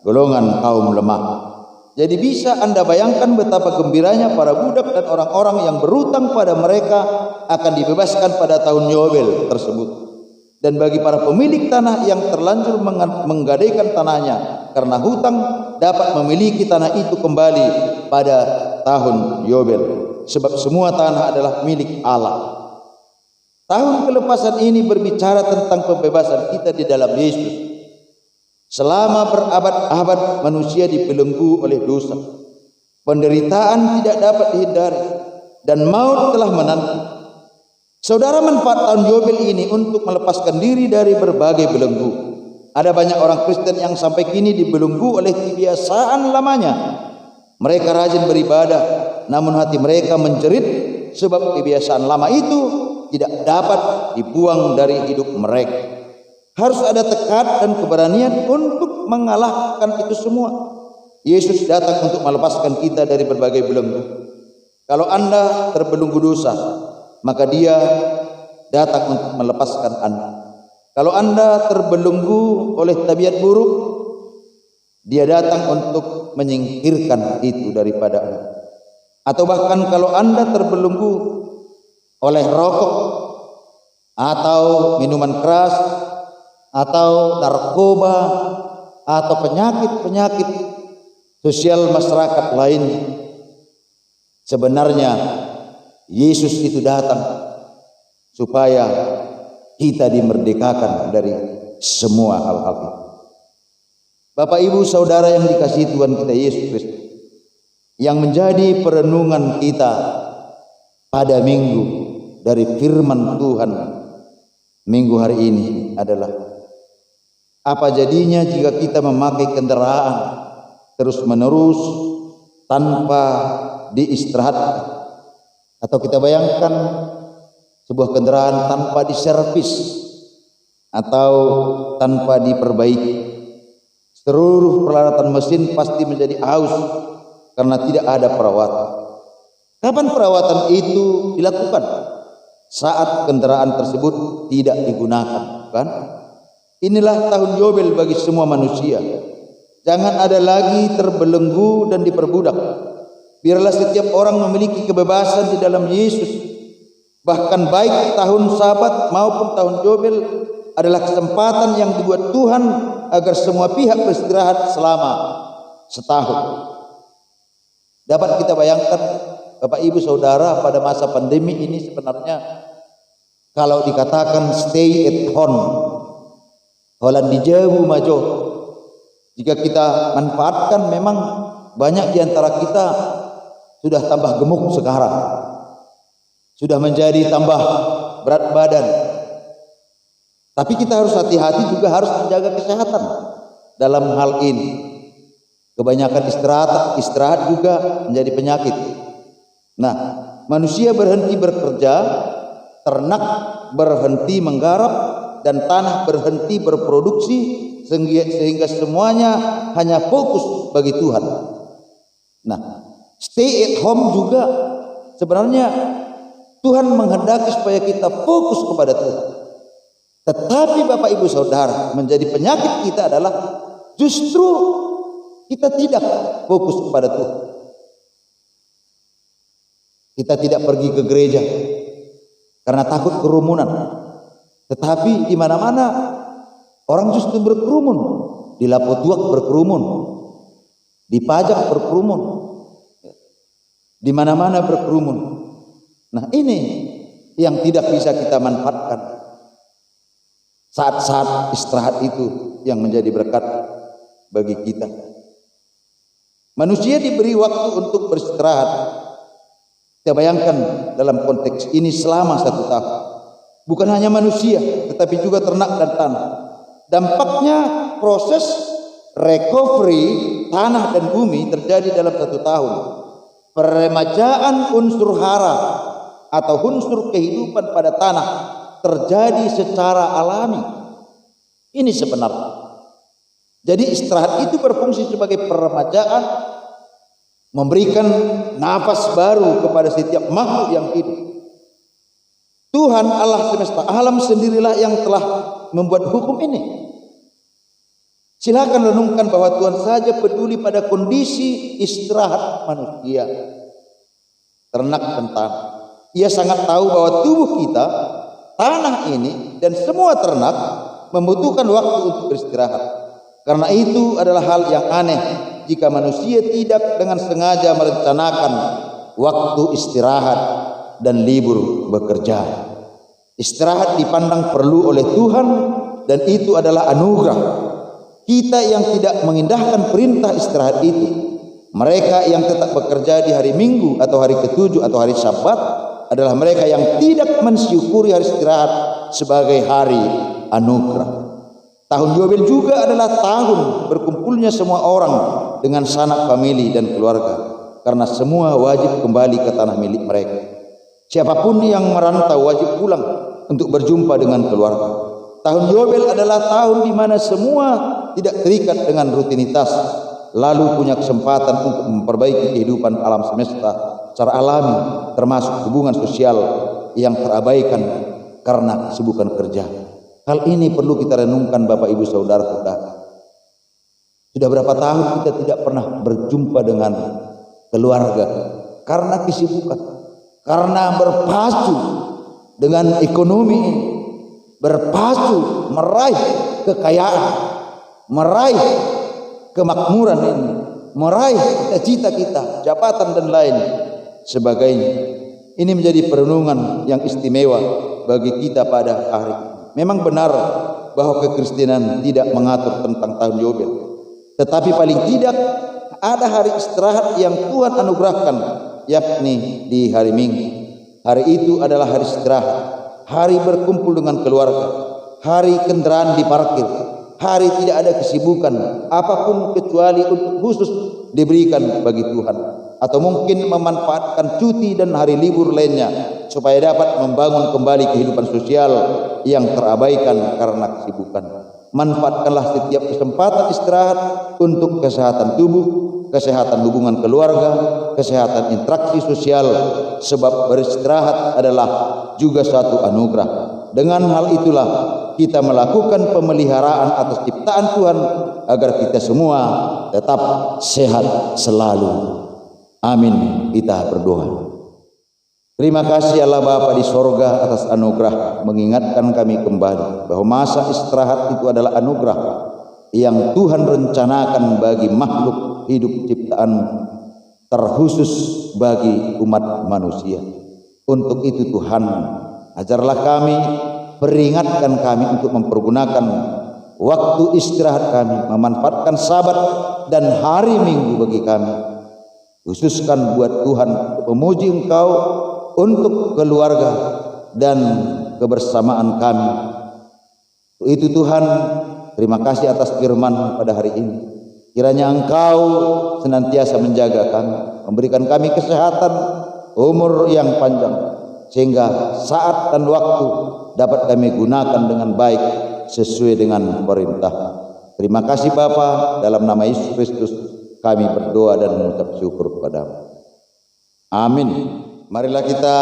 golongan kaum lemah. Jadi bisa Anda bayangkan betapa gembiranya para budak dan orang-orang yang berutang pada mereka akan dibebaskan pada tahun Yobel tersebut. Dan bagi para pemilik tanah yang terlanjur menggadaikan tanahnya karena hutang, dapat memiliki tanah itu kembali pada tahun Yobel. Sebab semua tanah adalah milik Allah. Tahun kelepasan ini berbicara tentang pembebasan kita di dalam Yesus. Selama berabad-abad manusia dibelenggu oleh dosa, penderitaan tidak dapat dihindari, dan maut telah menanti. Saudara, manfaat tahun Yobel ini untuk melepaskan diri dari berbagai belenggu. Ada banyak orang Kristen yang sampai kini dibelenggu oleh kebiasaan lamanya. Mereka rajin beribadah, namun hati mereka menjerit sebab kebiasaan lama itu tidak dapat dibuang dari hidup mereka. Harus ada tekad dan keberanian untuk mengalahkan itu semua. Yesus datang untuk melepaskan kita dari berbagai belenggu. Kalau Anda terbelenggu dosa, maka Dia datang untuk melepaskan Anda. Kalau Anda terbelenggu oleh tabiat buruk, Dia datang untuk menyingkirkan itu daripada Anda. Atau bahkan kalau Anda terbelenggu oleh rokok atau minuman keras atau narkoba atau penyakit-penyakit sosial masyarakat lain, sebenarnya Yesus itu datang supaya kita dimerdekakan dari semua hal-hal itu. Bapak Ibu Saudara yang dikasihi Tuhan kita Yesus Kristus, yang menjadi perenungan kita pada minggu dari firman Tuhan minggu hari ini adalah, apa jadinya jika kita memakai kendaraan terus menerus tanpa diistirahatkan? Atau kita bayangkan sebuah kendaraan tanpa diservis atau tanpa diperbaiki. Seluruh peralatan mesin pasti menjadi aus karena tidak ada perawatan. Kapan perawatan itu dilakukan? Saat kendaraan tersebut tidak digunakan, kan? Inilah tahun Yobel bagi semua manusia. Jangan ada lagi terbelenggu dan diperbudak. Biarlah setiap orang memiliki kebebasan di dalam Yesus. Bahkan baik tahun Sabat maupun tahun Yobel adalah kesempatan yang dibuat Tuhan agar semua pihak beristirahat selama setahun. Dapat kita bayangkan, Bapak Ibu Saudara, pada masa pandemi ini sebenarnya kalau dikatakan stay at home, Holland di Jawa Majo, jika kita manfaatkan, memang banyak di antara kita sudah tambah gemuk sekarang, sudah menjadi tambah berat badan. Tapi kita harus hati-hati juga, harus menjaga kesehatan dalam hal ini. Kebanyakan istirahat juga menjadi penyakit. Nah, manusia berhenti bekerja, ternak berhenti menggarap, dan tanah berhenti berproduksi, sehingga semuanya hanya fokus bagi Tuhan. Nah, stay at home juga sebenarnya Tuhan menghendaki supaya kita fokus kepada Tuhan. Tetapi Bapak Ibu Saudara, menjadi penyakit kita adalah justru kita tidak fokus kepada Tuhan. Kita tidak pergi ke gereja karena takut kerumunan. Tetapi di mana-mana orang justru berkerumun. Di Lapotuak berkerumun, di Pajak berkerumun, di mana-mana berkerumun. Nah, ini yang tidak bisa kita manfaatkan. Saat-saat istirahat itu yang menjadi berkat bagi kita. Manusia diberi waktu untuk beristirahat. Kita bayangkan dalam konteks ini selama 1 tahun. Bukan hanya manusia, tetapi juga ternak dan tanah. Dampaknya proses recovery tanah dan bumi terjadi dalam 1 tahun. Peremajaan unsur hara atau unsur kehidupan pada tanah terjadi secara alami. Ini sebenarnya. Jadi istirahat itu berfungsi sebagai peremajaan, memberikan nafas baru kepada setiap makhluk yang hidup. Tuhan Allah semesta alam sendirilah yang telah membuat hukum ini. Silakan renungkan bahwa Tuhan saja peduli pada kondisi istirahat manusia, ternak dan tanah. Ia sangat tahu bahwa tubuh kita, tanah ini dan semua ternak membutuhkan waktu untuk beristirahat. Karena itu adalah hal yang aneh jika manusia tidak dengan sengaja merencanakan waktu istirahat dan libur bekerja. Istirahat dipandang perlu oleh Tuhan dan itu adalah anugerah. Kita yang tidak mengindahkan perintah istirahat itu, mereka yang tetap bekerja di hari Minggu atau hari ke-7 atau hari Sabat, adalah mereka yang tidak mensyukuri hari istirahat sebagai hari anugerah. Tahun Yobel juga adalah tahun berkumpulnya semua orang dengan sanak famili dan keluarga, karena semua wajib kembali ke tanah milik mereka. Siapapun yang merantau wajib pulang untuk berjumpa dengan keluarga. Tahun Yobel adalah tahun di mana semua tidak terikat dengan rutinitas, lalu punya kesempatan untuk memperbaiki kehidupan alam semesta secara alami, termasuk hubungan sosial yang terabaikan karena kesibukan kerja. Hal ini perlu kita renungkan Bapak Ibu Saudara-saudara. Sudah berapa tahun kita tidak pernah berjumpa dengan keluarga karena kesibukan, karena berpacu dengan ekonomi ini, berpacu meraih kekayaan, meraih kemakmuran ini, meraih cita-cita kita, jabatan dan lain sebagainya. Ini menjadi perenungan yang istimewa bagi kita pada hari ini. Memang benar bahwa kekristenan tidak mengatur tentang tahun Yobel, tetapi paling tidak ada hari istirahat yang Tuhan anugerahkan, yakni di hari Minggu. Hari itu adalah hari istirahat, hari berkumpul dengan keluarga, hari kendaraan diparkir, hari tidak ada kesibukan apapun kecuali untuk khusus diberikan bagi Tuhan, atau mungkin memanfaatkan cuti dan hari libur lainnya supaya dapat membangun kembali kehidupan sosial yang terabaikan karena kesibukan. Manfaatkanlah setiap kesempatan istirahat untuk kesehatan tubuh, kesehatan hubungan keluarga, kesehatan interaksi sosial, sebab beristirahat adalah juga satu anugerah. Dengan hal itulah kita melakukan pemeliharaan atas ciptaan Tuhan agar kita semua tetap sehat selalu. Amin. Kita berdoa. Terima kasih Allah Bapa di sorga atas anugerah mengingatkan kami kembali bahwa masa istirahat itu adalah anugerah yang Tuhan rencanakan bagi makhluk hidup ciptaan, terkhusus bagi umat manusia. Untuk itu Tuhan, ajarlah kami, peringatkan kami untuk mempergunakan waktu istirahat kami, memanfaatkan Sabat dan hari Minggu bagi kami. Khususkan buat Tuhan untuk memuji Engkau, untuk keluarga dan kebersamaan kami. Itu Tuhan, terima kasih atas firman pada hari ini. Kiranya Engkau senantiasa menjaga kami, memberikan kami kesehatan, umur yang panjang, sehingga saat dan waktu dapat kami gunakan dengan baik sesuai dengan perintah. Terima kasih Bapa, dalam nama Yesus Kristus kami berdoa dan mengucap syukur kepadamu. Amin. Marilah kita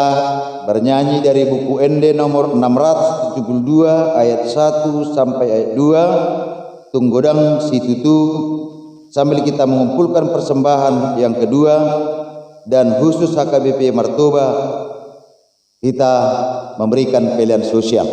bernyanyi dari buku ND nomor 672 ayat 1 sampai ayat 2, Tunggodang Si Tutu, sambil kita mengumpulkan persembahan yang kedua dan khusus HKBP Martoba kita memberikan pilihan sosial.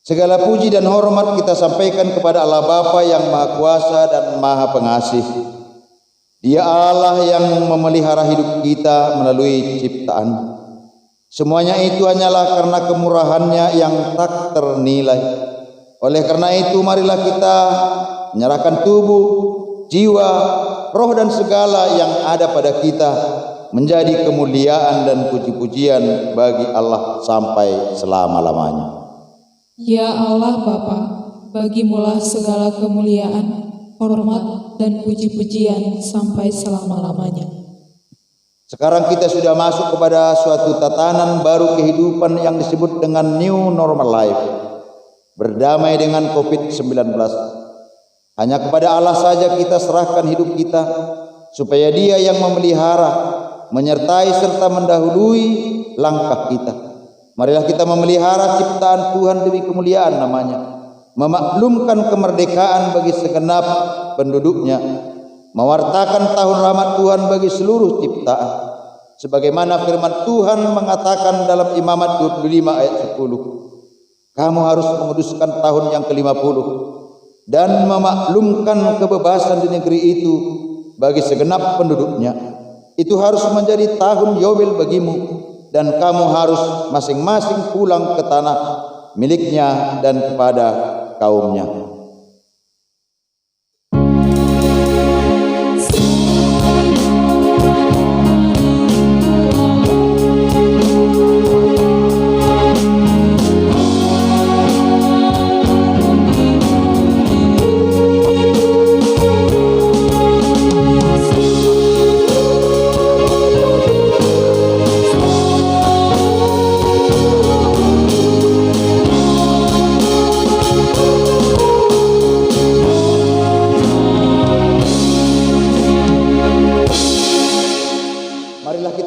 Segala puji dan hormat kita sampaikan kepada Allah Bapa yang Maha Kuasa dan Maha Pengasih. Dia Allah yang memelihara hidup kita melalui ciptaan. Semuanya itu hanyalah karena kemurahannya yang tak ternilai. Oleh karena itu marilah kita menyerahkan tubuh, jiwa, roh dan segala yang ada pada kita menjadi kemuliaan dan puji-pujian bagi Allah sampai selama-lamanya. Ya Allah Bapa, bagimulah segala kemuliaan, hormat, dan puji-pujian sampai selama-lamanya. Sekarang kita sudah masuk kepada suatu tatanan baru kehidupan yang disebut dengan new normal life. Berdamai dengan COVID-19. Hanya kepada Allah saja kita serahkan hidup kita, supaya Dia yang memelihara, menyertai serta mendahului langkah kita. Marilah kita memelihara ciptaan Tuhan demi kemuliaan namanya, memaklumkan kemerdekaan bagi segenap penduduknya, mewartakan tahun rahmat Tuhan bagi seluruh ciptaan, sebagaimana firman Tuhan mengatakan dalam Imamat 25 ayat 10, kamu harus menguduskan tahun yang ke-50 dan memaklumkan kebebasan di negeri itu bagi segenap penduduknya. Itu harus menjadi tahun Yobel bagimu, dan kamu harus masing-masing pulang ke tanah miliknya dan kepada kaumnya.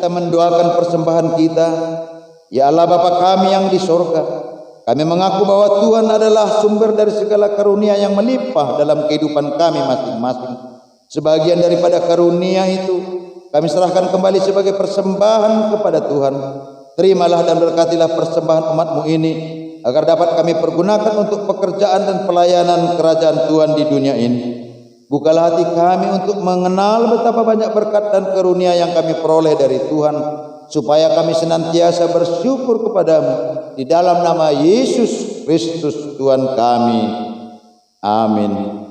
Mendoakan persembahan kita. Ya Allah Bapa kami yang di sorga, kami mengaku bahwa Tuhan adalah sumber dari segala karunia yang melimpah dalam kehidupan kami masing-masing. Sebagian daripada karunia itu kami serahkan kembali sebagai persembahan kepada Tuhan. Terimalah dan berkatilah persembahan umat-Mu ini, agar dapat kami pergunakan untuk pekerjaan dan pelayanan kerajaan Tuhan di dunia ini. Bukalah hati kami untuk mengenal betapa banyak berkat dan karunia yang kami peroleh dari Tuhan, supaya kami senantiasa bersyukur kepadamu di dalam nama Yesus Kristus Tuhan kami. Amin.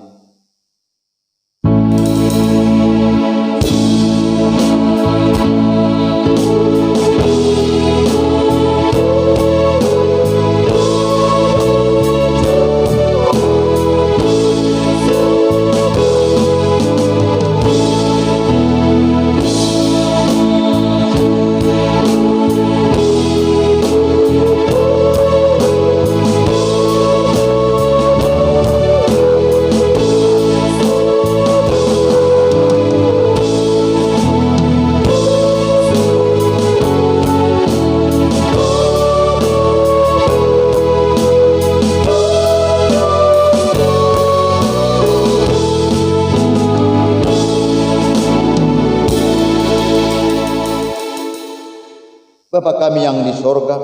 Bapa kami yang di sorga,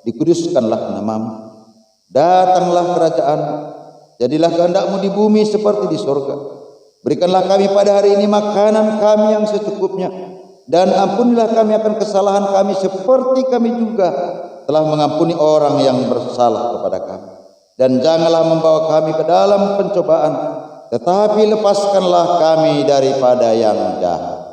dikuduskanlah namamu. Datanglah kerajaan, jadilah kehendak-Mu di bumi seperti di sorga. Berikanlah kami pada hari ini makanan kami yang secukupnya, dan ampunilah kami akan kesalahan kami seperti kami juga telah mengampuni orang yang bersalah kepada kami. Dan janganlah membawa kami ke dalam pencobaan, tetapi lepaskanlah kami daripada yang jahat.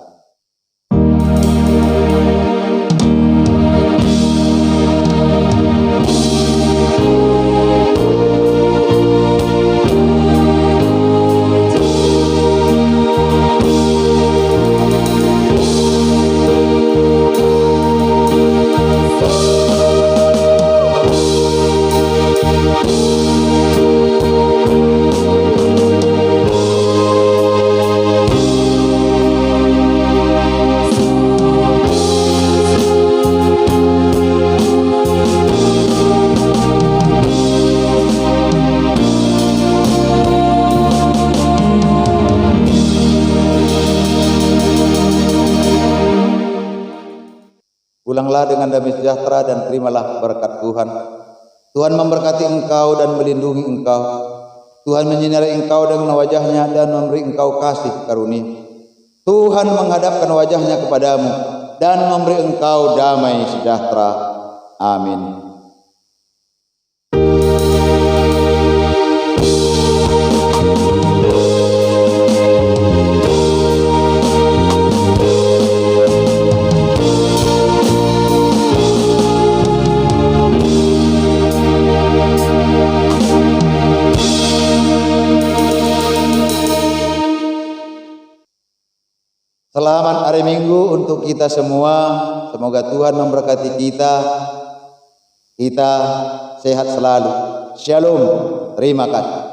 Pulanglah dengan damai sejahtera dan terimalah berkat Tuhan. Tuhan memberkati engkau dan melindungi engkau. Tuhan menyinari engkau dengan wajah-Nya dan memberi engkau kasih karunia. Tuhan menghadapkan wajah-Nya kepadamu dan memberi engkau damai sejahtera. Amin. Selamat hari Minggu untuk kita semua. Semoga Tuhan memberkati kita. Kita sehat selalu. Shalom. Terima kasih.